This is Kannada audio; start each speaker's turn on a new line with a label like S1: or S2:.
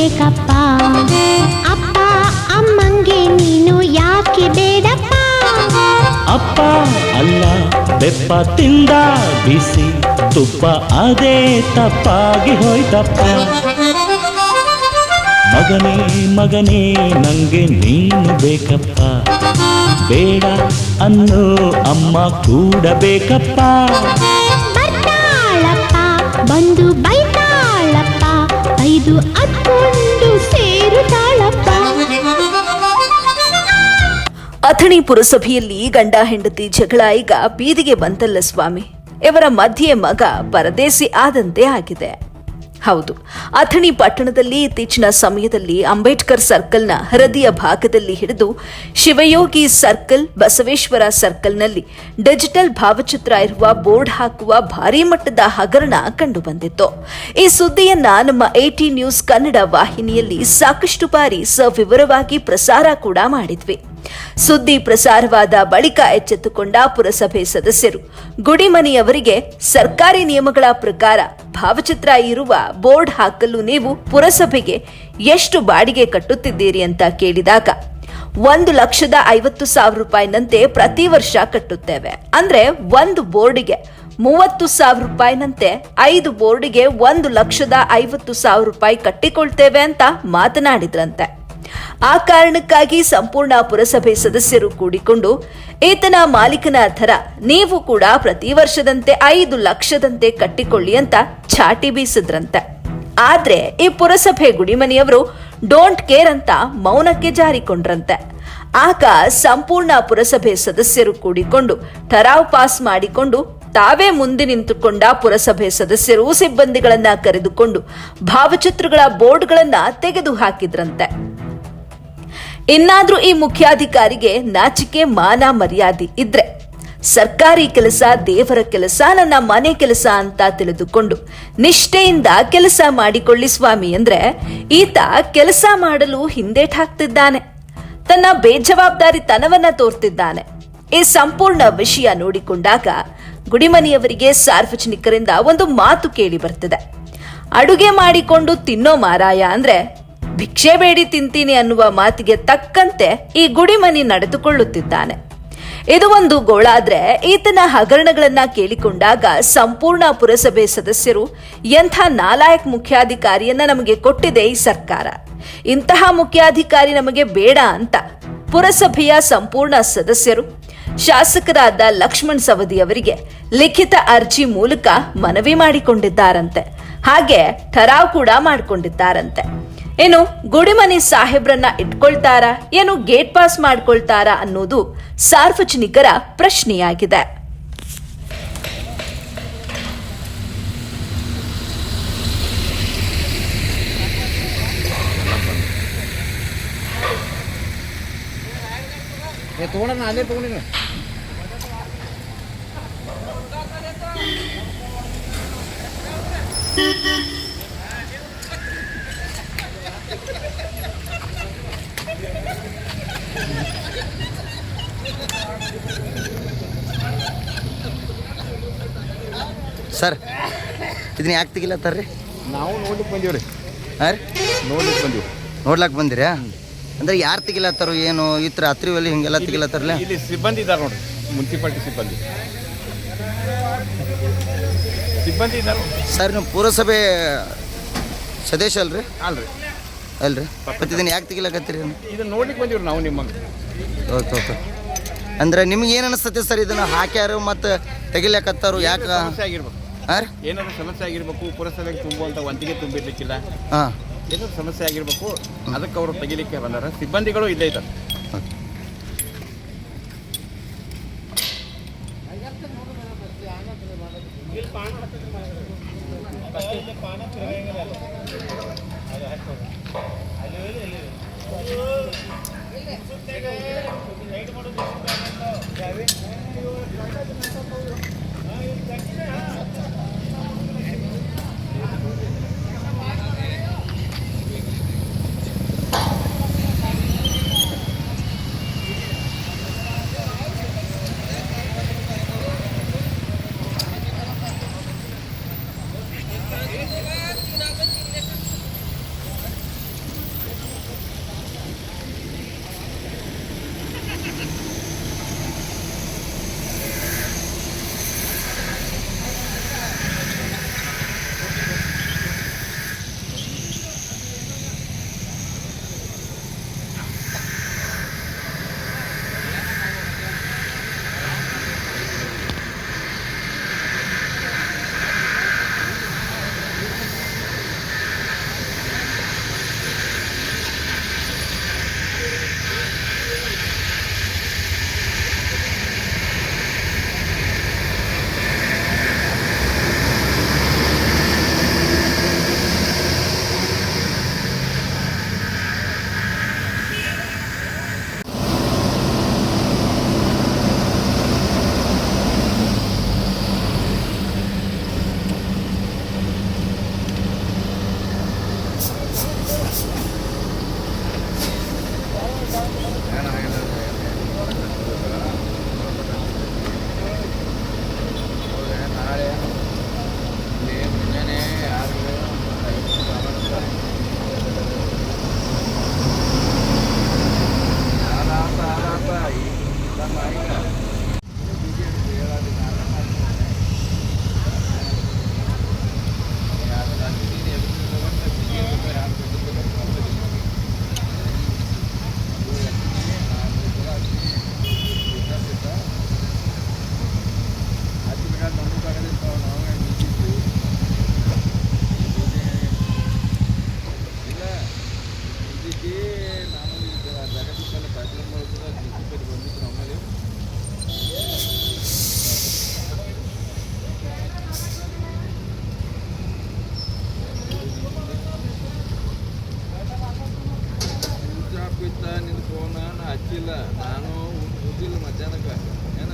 S1: ಬೇಕಪ್ಪ. ಅಪ್ಪ ಅಮ್ಮಂಗೆ ನೀನು ಯಾಕೆ ಬೇಡಪ್ಪ.
S2: ಅಪ್ಪ ಅಲ್ಲ ಬೆಪ್ಪ ತಿಂದ ಬಿಸಿ ತುಪ್ಪ ಅದೇ ತಪ್ಪಾಗಿ ಹೋಯ್ತಪ್ಪ. ಮಗನೇ ಮಗನೇ ನಂಗೆ ನೀನು ಬೇಕಪ್ಪ, ಬೇಡ ಅನ್ನೋ ಅಮ್ಮ ಕೂಡ ಬೇಕಪ್ಪ.
S1: ಬರ್ತಾಳಪ್ಪ ಬಂದು ಬೈತಾಳಪ್ಪ, ಐದು ಅದ್ಕೊಂಡು ಸೇರುತ್ತಾಳಪ್ಪ.
S3: ಅಥಣಿ ಪುರಸಭೆಯಲ್ಲಿ ಗಂಡ ಹೆಂಡತಿ ಜಗಳ ಈಗ ಬೀದಿಗೆ ಬಂತಲ್ಲ ಸ್ವಾಮಿ. ಇವರ ಮಧ್ಯೆ ಮಗ ಪರದೇಸಿ ಆದಂತೆ ಆಗಿದೆ. ಹೌದು, ಅಥಣಿ ಪಟ್ಟಣದಲ್ಲಿ ಇತ್ತೀಚಿನ ಸಮಯದಲ್ಲಿ ಅಂಬೇಡ್ಕರ್ ಸರ್ಕಲ್ನ ಹರದಿಯ ಭಾಗದಲ್ಲಿ ಹಿಡಿದು ಶಿವಯೋಗಿ ಸರ್ಕಲ್, ಬಸವೇಶ್ವರ ಸರ್ಕಲ್ನಲ್ಲಿ ಡಿಜಿಟಲ್ ಭಾವಚಿತ್ರ ಇರುವ ಬೋರ್ಡ್ ಹಾಕುವ ಭಾರೀ ಮಟ್ಟದ ಹಗರಣ ಕಂಡುಬಂದಿತ್ತು. ಈ ಸುದ್ದಿಯನ್ನ ನಮ್ಮ 18 ನ್ಯೂಸ್ ಕನ್ನಡ ವಾಹಿನಿಯಲ್ಲಿ ಸಾಕಷ್ಟು ಬಾರಿ ಸವಿವರವಾಗಿ ಪ್ರಸಾರ ಕೂಡ ಮಾಡಿದ್ವಿ. ಸುದ್ದಿ ಪ್ರಸಾರವಾದ ಬಳಿಕ ಎಚ್ಚೆತ್ತುಕೊಂಡ ಪುರಸಭೆ ಸದಸ್ಯರು ಗುಡಿಮನಿಯವರಿಗೆ ಸರ್ಕಾರಿ ನಿಯಮಗಳ ಪ್ರಕಾರ ಭಾವಚಿತ್ರ ಇರುವ ಬೋರ್ಡ್ ಹಾಕಲು ನೀವು ಪುರಸಭೆಗೆ ಎಷ್ಟು ಬಾಡಿಗೆ ಕಟ್ಟುತ್ತಿದ್ದೀರಿ ಅಂತ ಕೇಳಿದಾಗ 1,50,000 ರೂಪಾಯಿನಂತೆ ಪ್ರತಿ ವರ್ಷ ಕಟ್ಟುತ್ತೇವೆ. ಅಂದ್ರೆ ಒಂದು ಬೋರ್ಡಿಗೆ 30,000 ರೂಪಾಯಿನಂತೆ 5 ಬೋರ್ಡಿಗೆ 1,50,000 ರೂಪಾಯಿ ಕಟ್ಟಿಕೊಳ್ತೇವೆ ಅಂತ ಮಾತನಾಡಿದ್ರಂತೆ. ಆ ಕಾರಣಕ್ಕಾಗಿ ಸಂಪೂರ್ಣ ಪುರಸಭೆ ಸದಸ್ಯರು ಕೂಡಿಕೊಂಡು ಈತನ ಮಾಲೀಕನ ಥರ ನೀವು ಕೂಡ ಪ್ರತಿ ವರ್ಷದಂತೆ 5 ಲಕ್ಷದಂತೆ ಕಟ್ಟಿಕೊಳ್ಳಿ ಅಂತ ಚಾಟಿ ಬೀಸಿದ್ರಂತೆ. ಆದ್ರೆ ಈ ಪುರಸಭೆ ಗುಡಿಮನಿಯವರು ಡೋಂಟ್ ಕೇರ್ ಅಂತ ಮೌನಕ್ಕೆ ಜಾರಿಕೊಂಡ್ರಂತೆ. ಆಗ ಸಂಪೂರ್ಣ ಪುರಸಭೆ ಸದಸ್ಯರು ಕೂಡಿಕೊಂಡು ಠರಾವ್ ಪಾಸ್ ಮಾಡಿಕೊಂಡು ತಾವೇ ಮುಂದೆ ನಿಂತುಕೊಂಡ ಪುರಸಭೆ ಸದಸ್ಯರು ಸಿಬ್ಬಂದಿಗಳನ್ನ ಕರೆದುಕೊಂಡು ಭಾವಚಿತ್ರಗಳ ಬೋರ್ಡ್ಗಳನ್ನ ತೆಗೆದು ಹಾಕಿದ್ರಂತೆ. ಇನ್ನಾದ್ರೂ ಈ ಮುಖ್ಯಾಧಿಕಾರಿಗೆ ನಾಚಿಕೆ ಮಾನ ಮರ್ಯಾದೆ ಇದ್ರೆ ಸರ್ಕಾರಿ ಕೆಲಸ ದೇವರ ಕೆಲಸ, ನನ್ನ ಮನೆ ಕೆಲಸ ಅಂತ ತಿಳಿದುಕೊಂಡು ನಿಷ್ಠೆಯಿಂದ ಕೆಲಸ ಮಾಡಿಕೊಳ್ಳಿ ಸ್ವಾಮಿ ಅಂದ್ರೆ ಈತ ಕೆಲಸ ಮಾಡಲು ಹಿಂದೇಟಾಕ್ತಿದ್ದಾನೆ, ತನ್ನ ಬೇಜವಾಬ್ದಾರಿತನವನ್ನ ತೋರ್ತಿದ್ದಾನೆ. ಈ ಸಂಪೂರ್ಣ ವಿಷಯ ನೋಡಿಕೊಂಡಾಗ ಗುಡಿಮನಿಯವರಿಗೆ ಸಾರ್ವಜನಿಕರಿಂದ ಒಂದು ಮಾತು ಕೇಳಿ ಬರ್ತದೆ. ಅಡುಗೆ ಮಾಡಿಕೊಂಡು ತಿನ್ನೋ ಮಾರಾಯ ಅಂದ್ರೆ ಭಿಕ್ಷೆ ಬೇಡಿ ತಿಂತೀನಿ ಅನ್ನುವ ಮಾತಿಗೆ ತಕ್ಕಂತೆ ಈ ಗುಡಿಮನಿ ನಡೆದುಕೊಳ್ಳುತ್ತಿದ್ದಾನೆ. ಇದು ಒಂದು ಗೋಳಾದ್ರೆ ಈತನ ಹಗರಣಗಳನ್ನ ಕೇಳಿಕೊಂಡಾಗ ಸಂಪೂರ್ಣ ಪುರಸಭೆ ಸದಸ್ಯರು ಎಂಥ ನಾಲಾಯಕ್ ಮುಖ್ಯಾಧಿಕಾರಿಯನ್ನ ನಮಗೆ ಕೊಟ್ಟಿದೆ ಈ ಸರ್ಕಾರ, ಇಂತಹ ಮುಖ್ಯಾಧಿಕಾರಿ ನಮಗೆ ಬೇಡ ಅಂತ ಪುರಸಭೆಯ ಸಂಪೂರ್ಣ ಸದಸ್ಯರು ಶಾಸಕರಾದ ಲಕ್ಷ್ಮಣ್ ಸವದಿ ಅವರಿಗೆ ಲಿಖಿತ ಅರ್ಜಿ ಮೂಲಕ ಮನವಿ ಮಾಡಿಕೊಂಡಿದ್ದಾರಂತೆ. ಹಾಗೆ ಠರಾವ್ ಕೂಡ ಮಾಡಿಕೊಂಡಿದ್ದಾರಂತೆ. ಏನು ಗುಡಿಮನಿ ಸಾಹೇಬ್ರನ್ನ ಇಟ್ಕೊಳ್ತಾರಾ, ಏನು ಗೇಟ್ ಪಾಸ್ ಮಾಡ್ಕೊಳ್ತಾರಾ ಅನ್ನೋದು ಸಾರ್ವಜನಿಕರ ಪ್ರಶ್ನೆಯಾಗಿದೆ.
S4: ಸರ್ ಇದನ್ನ ಯಾಕೆ ತೆಗಿಲತ್ತಾರ್ರಿ?
S5: ನಾವು ನೋಡ್ಲಿಕ್ಕೆ ಬಂದೀವ್ರಿ.
S4: ಹಾಂ ರೀ,
S5: ನೋಡ್ಲಿಕ್ಕೆ ಬಂದೀವಿ.
S4: ನೋಡ್ಲಾಕ್ ಬಂದಿರಾ? ಅಂದ್ರೆ ಯಾರು ತೆಗಿಲತ್ತಾರು, ಏನು ಈ ಥರ ಹತ್ತಿರವಲ್ಲಿ ಹಿಂಗೆಲ್ಲ ತೆಗಿಲತ್ತಾರಲ್ಲ?
S5: ಇಲ್ಲಿ ಸಿಬ್ಬಂದಿ ಇದ್ದಾರೆ ನೋಡ್ರಿ, ಮುನ್ಸಿಪಾಲ್ಟಿ ಸಿಬ್ಬಂದಿ ಇದ್ದಾರೆ.
S4: ಸರ್ ನೀವು ಪುರಸಭೆ ಸದಸ್ಯ ಅಲ್ರಿ?
S5: ಅಲ್ರಿ.
S4: ಮತ್ತೆ ಇದನ್ನ ಯಾಕೆ ತೆಗಿಲಕತ್ತೀರಿ?
S5: ಇದನ್ನ ನೋಡ್ಲಿಕ್ಕೆ ಬಂದೀವ್ರಿ ನಾವು ನಿಮಗೆ.
S4: ಓಕೆ. ಅಂದ್ರೆ ನಿಮ್ಗೆ ಏನು ಅನಿಸ್ತದೆ ಸರ್, ಇದನ್ನು ಹಾಕ್ಯಾರು ಮತ್ತು ತೆಗಿಲಕತ್ತಾರು ಯಾಕೆ?
S5: ಸಮಸ್ಯೆ ಆಗಿರ್ಬೇಕು.
S4: ಹಾಂ ರೀ,
S5: ಏನಾದ್ರು ಸಮಸ್ಯೆ ಆಗಿರ್ಬೇಕು. ಪುರಸಭೆಗೆ ತುಂಬುವಂಥ ವಂತಿಗೆ ತುಂಬಿರ್ಲಿಕ್ಕಿಲ್ಲ,
S4: ಹಾಂ,
S5: ಏನಾದ್ರು ಸಮಸ್ಯೆ ಆಗಿರ್ಬೇಕು. ಅದಕ್ಕೆ ಅವರು ತೆಗಿಲಿಕ್ಕೆ ಬಂದಾರ. ಸಿಬ್ಬಂದಿಗಳು ಇಲ್ಲೇ ಇದ್ದಾರೆ.
S6: ಮುಚ್ಚಿಲ್ಲ ನಾನು ಮುಚ್ಚಿಲ್ಲ ಮಧ್ಯಾಹ್ನಕ್ಕೆ ಏನ